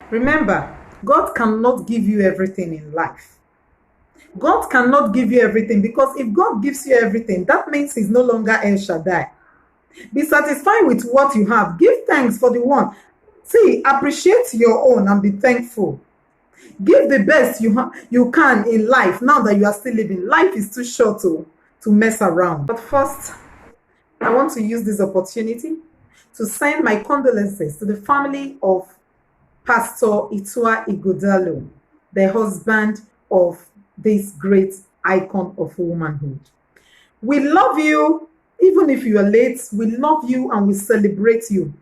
Remember, God cannot give you everything in life. God cannot give you everything, because if God gives you everything, that means He's no longer El Shaddai. Be satisfied with what you have. Give thanks for the one. See, appreciate your own and be thankful. Give the best you can in life now that you are still living. Life is too short to mess around. But first, I want to use this opportunity to send my condolences to the family of Pastor Ighodalo, the husband of this great icon of womanhood. We love you, even if you are late. We love you and we celebrate you.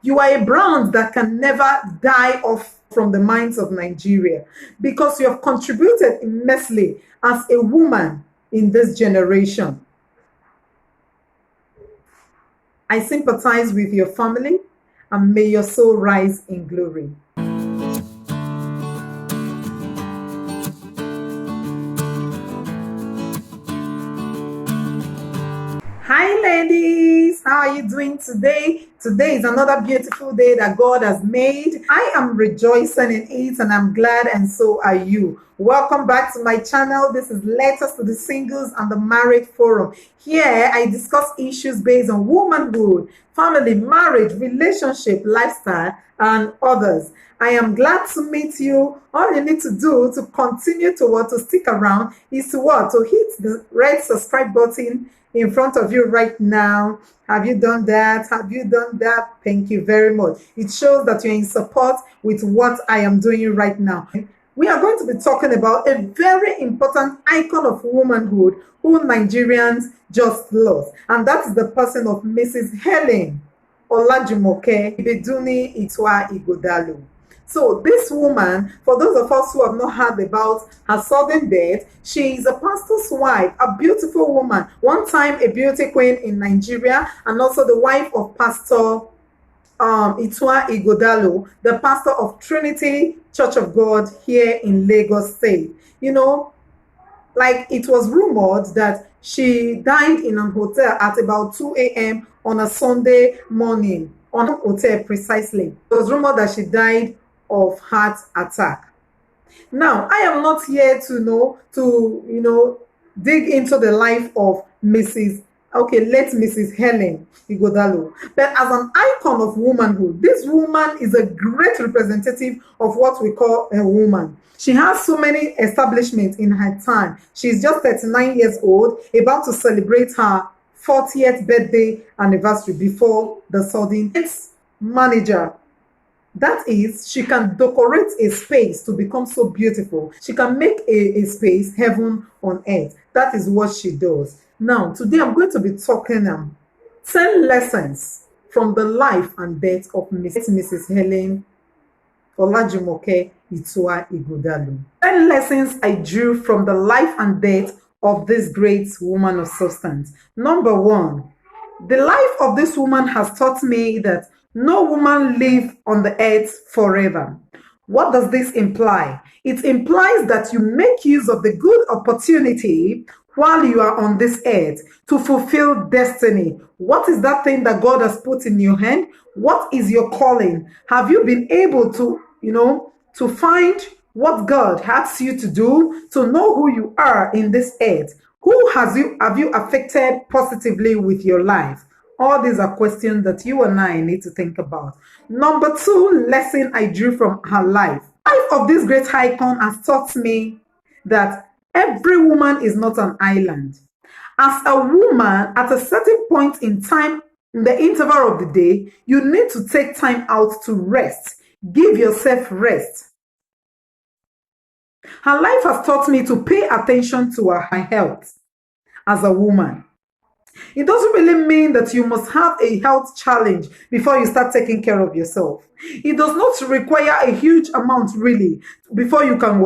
You are a brand that can never die off from the minds of Nigeria, because you have contributed immensely as a woman in this generation. I sympathize with your family, and may your soul rise in glory. Hi ladies, how are you doing today? Today is another beautiful day that God has made. I am rejoicing in it and I'm glad, and so are you. Welcome back to my channel. This is Letters to the Singles and the Married Forum. Here I discuss issues based on womanhood, family, marriage, relationship, lifestyle, and others. I am glad to meet you. All you need to do to continue to stick around is to hit the red subscribe button in front of you right now. Have you done that? Have you done that? Thank you very much. It shows that you're in support with what I am doing right now. We are going to be talking about a very important icon of womanhood who Nigerians just lost, and that is the person of Mrs. Helen Olajumoke IBIDUNNI Ighodalo. So this woman, for those of us who have not heard about her sudden death, she is a pastor's wife, a beautiful woman, one time a beauty queen in Nigeria, and also the wife of Pastor Ighodalo, the pastor of Trinity Church of God here in Lagos State. You know, like it was rumored that she died in an hotel at about 2 a.m. on a Sunday morning, on a hotel precisely. It was rumored that she died of heart attack. Now, I am not here to dig into the life of Mrs. Helen Ighodalo. But as an icon of womanhood, this woman is a great representative of what we call a woman. She has so many establishments in her time. She's just 39 years old, about to celebrate her 40th birthday anniversary before the sudden manager. That is, she can decorate a space to become so beautiful. She can make a space heaven on earth. That is what she does. Now, today I'm going to be talking 10 lessons from the life and death of Mrs. Helen Olajumoke Ighodalo. 10 lessons I drew from the life and death of this great woman of substance. Number 1, the life of this woman has taught me that no woman lives on the earth forever. What does this imply? It implies that you make use of the good opportunity while you are on this earth to fulfill destiny. What is that thing that God has put in your hand? What is your calling? Have you been able to find what God asks you to do, to know who you are in this earth? Have you affected positively with your life? All these are questions that you and I need to think about. Number 2 lesson I drew from her life. The life of this great icon has taught me that every woman is not an island. As a woman, at a certain point in time, in the interval of the day, you need to take time out to rest. Give yourself rest. Her life has taught me to pay attention to her health as a woman. It doesn't really mean that you must have a health challenge before you start taking care of yourself. It does not require a huge amount really before you can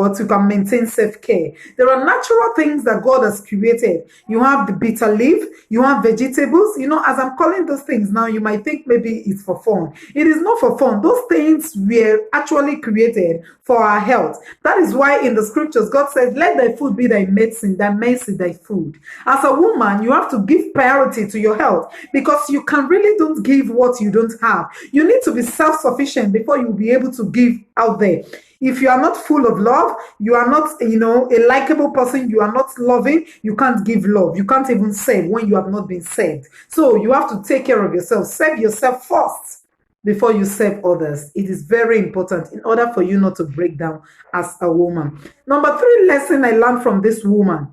maintain self-care. There are natural things that God has created. You have the bitter leaf, you have vegetables. As I'm calling those things now, you might think maybe it's for fun. It is not for fun. Those things were actually created for our health. That is why in the scriptures, God says, let thy food be thy medicine, thy mercy thy food. As a woman, you have to give priority to your health, because you can really don't give what you don't have. You need to be self-sufficient before you'll be able to give out there. If you are not full of love, you are not, a likable person, you are not loving, you can't give love. You can't even save when you have not been saved. So you have to take care of yourself. Save yourself first before you serve others. It is very important in order for you not to break down as a woman. Number 3 lesson I learned from this woman.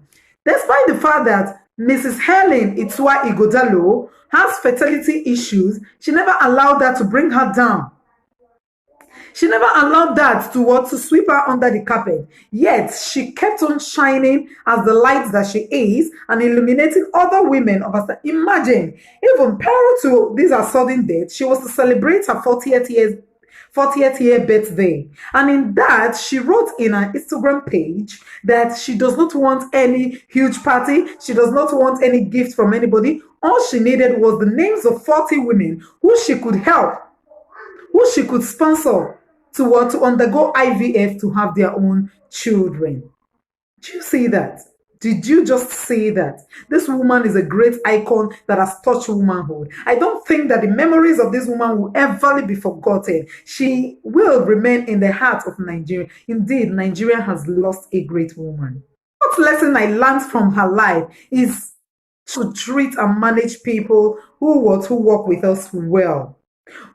Despite the fact that Mrs. Helen Ighodalo has fertility issues, she never allowed that to bring her down. She never allowed that to sweep her under the carpet. Yet, she kept on shining as the light that she is and illuminating other women of us. Imagine, even prior to this sudden death, she was to celebrate her 40th year birthday. And in that, she wrote in her Instagram page that she does not want any huge party. She does not want any gift from anybody. All she needed was the names of 40 women who she could help, who she could sponsor to undergo IVF to have their own children. Did you see that? Did you just see that? This woman is a great icon that has touched womanhood. I don't think that the memories of this woman will ever be forgotten. She will remain in the heart of Nigeria. Indeed, Nigeria has lost a great woman. What lesson I learned from her life is to treat and manage people who work with us well.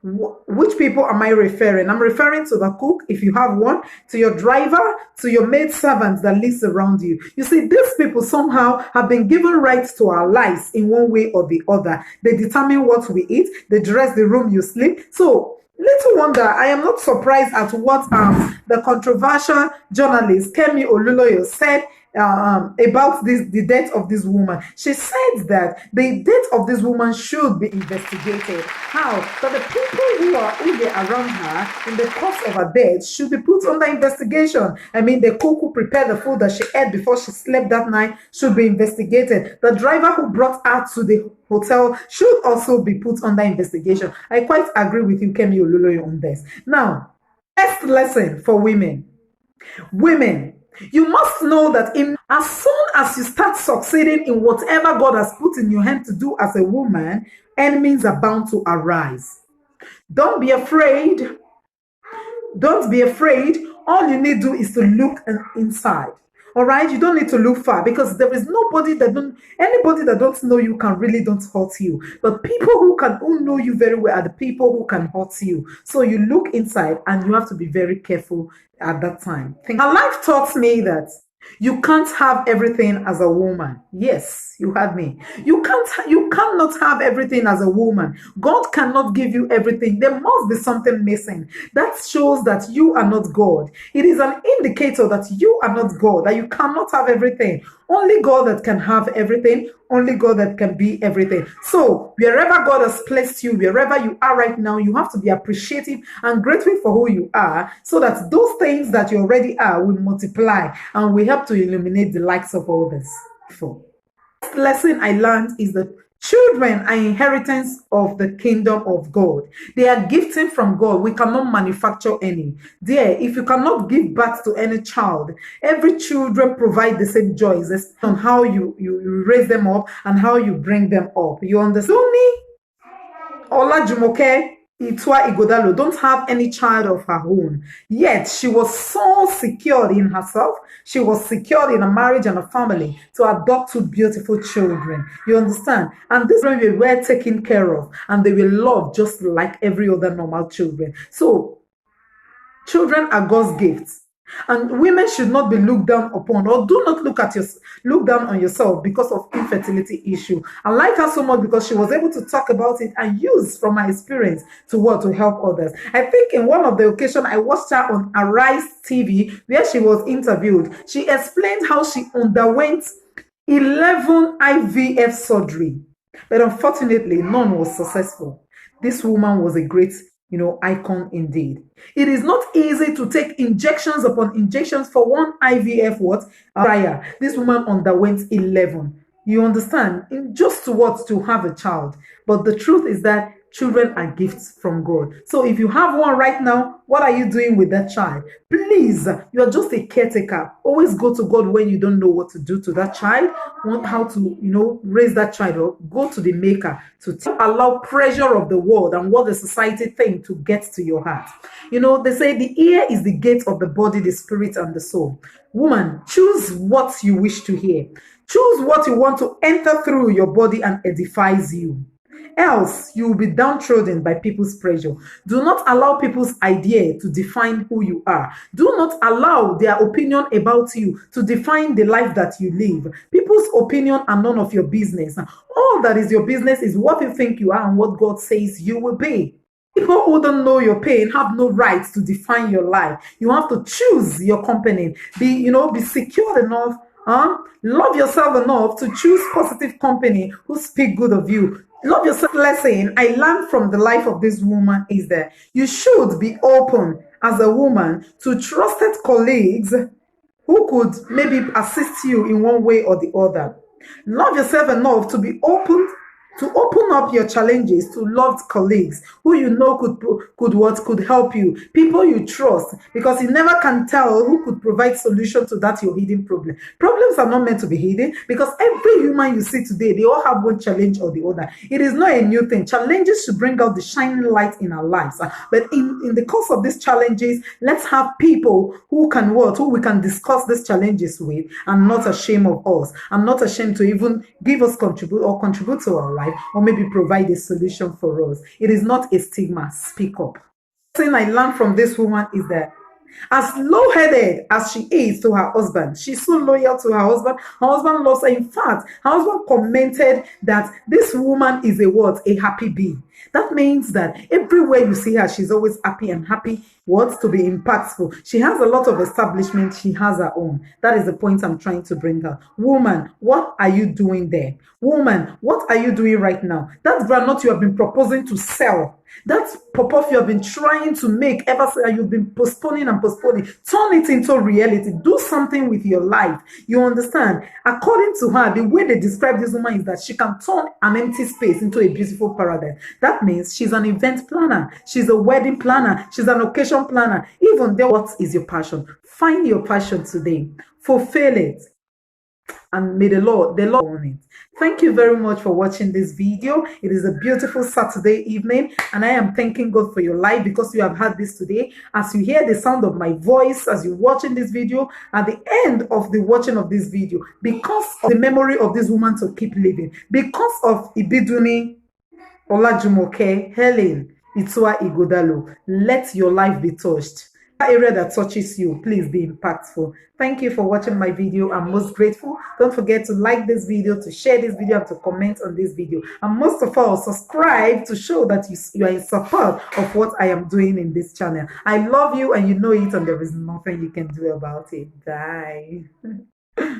Which people am I referring? I'm referring to the cook, if you have one, to your driver, to your maid servants that lives around you. You see, these people somehow have been given rights to our lives in one way or the other. They determine what we eat, they dress the room you sleep. So, little wonder, I am not surprised at what the controversial journalist Kemi Oluloyo said about the death of this woman. She said that the death of this woman should be investigated. How? That the people who were around her in the course of her death should be put under investigation. I mean, the cook who prepared the food that she ate before she slept that night should be investigated. The driver who brought her to the hotel should also be put under investigation. I quite agree with you, Kemi Oluloyo, on this. Now, first lesson for women. Women, you must know that as soon as you start succeeding in whatever God has put in your hand to do as a woman, enemies are bound to arise. Don't be afraid. Don't be afraid. All you need to do is to look inside. All right, you don't need to look far, because there is anybody that don't know you don't hurt you. But people who know you very well are the people who can hurt you. So you look inside, and you have to be very careful at that time. Her life taught me that you can't have everything as a woman. Yes, you heard me. You cannot have everything as a woman. God cannot give you everything. There must be something missing. That shows that you are not God. It is an indicator that you are not God, that you cannot have everything. Only God that can have everything. Only God that can be everything. So, wherever God has placed you, wherever you are right now, you have to be appreciative and grateful for who you are, so that those things that you already are will multiply and will help to illuminate the likes of others. The lesson I learned is that children are inheritance of the kingdom of God. They are gifting from God. We cannot manufacture any. There, if you cannot give birth to any child, every children provide the same joys on how you raise them up and how you bring them up. You understand? Olajumoke Ighodalo don't have any child of her own. Yet she was so secure in herself. She was secure in a marriage and a family to adopt 2 beautiful children. You understand? And these children were well taken care of, and they will love just like every other normal children. So children are God's gifts. And women should not be looked down upon, or do not look down on yourself because of infertility issue. I like her so much because she was able to talk about it and use from her experience to help others. I think in one of the occasions I watched her on Arise TV where she was interviewed. She explained how she underwent 11 IVF surgery, but unfortunately none was successful. This woman was a great icon indeed. It is not easy to take injections upon injections for one IVF trial. This woman underwent 11. You understand? Just to have a child. But the truth is that Children are gifts from God. So if you have one right now, what are you doing with that child? Please, you are just a caretaker. Always go to God when you don't know what to do to that child, want how to, raise that child up. Go to the maker to allow pressure of the world and what the society think to get to your heart. They say the ear is the gate of the body, the spirit, and the soul. Woman, choose what you wish to hear. Choose what you want to enter through your body and edifies you. Else, you will be downtrodden by people's pressure. Do not allow people's idea to define who you are. Do not allow their opinion about you to define the life that you live. People's opinion are none of your business. All that is your business is what you think you are and what God says you will be. People who don't know your pain have no right to define your life. You have to choose your company. Be secure enough. Love yourself enough to choose positive company who speak good of you. Love yourself. Lesson I learned from the life of this woman is that you should be open as a woman to trusted colleagues who could maybe assist you in one way or the other. Love yourself enough to be open to open up your challenges to loved colleagues who could help you, people you trust, because you never can tell who could provide solution to that your hidden problem. Problems are not meant to be hidden because every human you see today, they all have one challenge or the other. It is not a new thing. Challenges should bring out the shining light in our lives. But in the course of these challenges, let's have people who we can discuss these challenges with and not ashamed of us. I'm not ashamed to even give us contribute to our life, or maybe provide a solution for us. It is not a stigma. Speak up. The thing I learned from this woman is that as low-headed as she is to her husband, she's so loyal to her husband. Her husband loves her. In fact, her husband commented that this woman is a happy bee. That means that everywhere you see her, she's always happy and happy. To be impactful. She has a lot of establishment. She has her own. That is the point I'm trying to bring her. Woman, what are you doing there? Woman, what are you doing right now? That groundnut you have been proposing to sell, that pop-off you have been trying to make ever since, you've been postponing and postponing, turn it into reality. Do something with your life. You understand? According to her, the way they describe this woman is that she can turn an empty space into a beautiful paradise. That means she's an event planner. She's a wedding planner. She's an occasion planner. Even there, what is your passion? Find your passion today. Fulfill it. And may the Lord own it. Thank you very much for watching this video. It is a beautiful Saturday evening, and I am thanking God for your life because you have had this today. As you hear the sound of my voice, as you're watching this video, at the end of the watching of this video, because of the memory of this woman to keep living, because of IBIDUNNI Ighodalo, let your life be touched. Area that touches you, please be impactful. Thank you for watching my video. I'm most grateful. Don't forget to like this video, to share this video, and to comment on this video, and most of all, subscribe to show that you are in support of what I am doing in this channel. I love you and you know it, and there is nothing you can do about it. Bye.